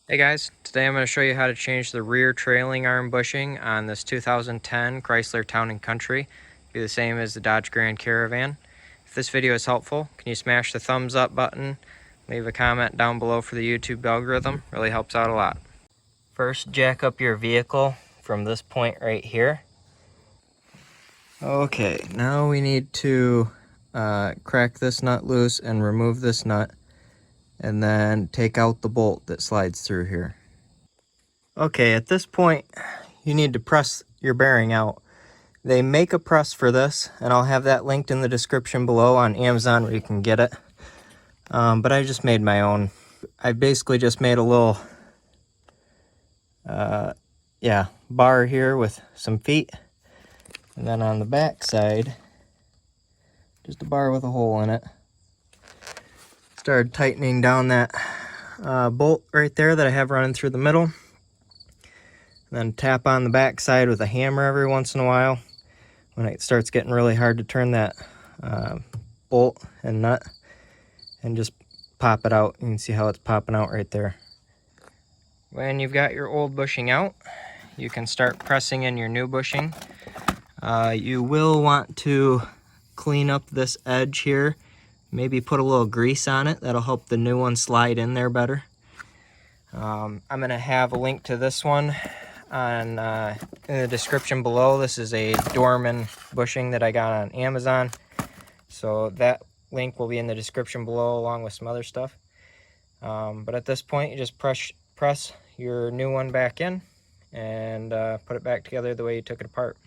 Hey guys, today I'm going to show you how to change the rear trailing arm bushing on this 2010 Chrysler Town and Country. Be the same as the Dodge Grand Caravan. If this video is helpful, can you smash the thumbs up button, leave a comment down below for the YouTube algorithm, really helps out a lot. First, jack up your vehicle from this point right here. Okay, now we need to crack this nut loose and remove this nut, and then take out the bolt that slides through here. Okay, at this point, you need to press your bearing out. They make a press for this, and I'll have that linked in the description below on Amazon where you can get it. But I just made my own. I basically just made a little, bar here with some feet. And then on the back side, just a bar with a hole in it. Started tightening down that bolt right there that I have running through the middle. Then tap on the back side with a hammer every once in a while when it starts getting really hard to turn that bolt and nut, and just pop it out. You can see how it's popping out right there. When you've got your old bushing out, you can start pressing in your new bushing. You will want to clean up this edge here, maybe put a little grease on it. That'll help the new one slide in there better. I'm going to have a link to this one in the description below. This is a Dorman bushing that I got on Amazon, so that link will be in the description below along with some other stuff. But at this point, you just press your new one back in and put it back together the way you took it apart.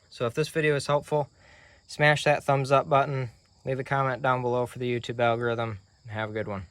So if this video is helpful, smash that thumbs up button, leave a comment down below for the YouTube algorithm, and have a good one.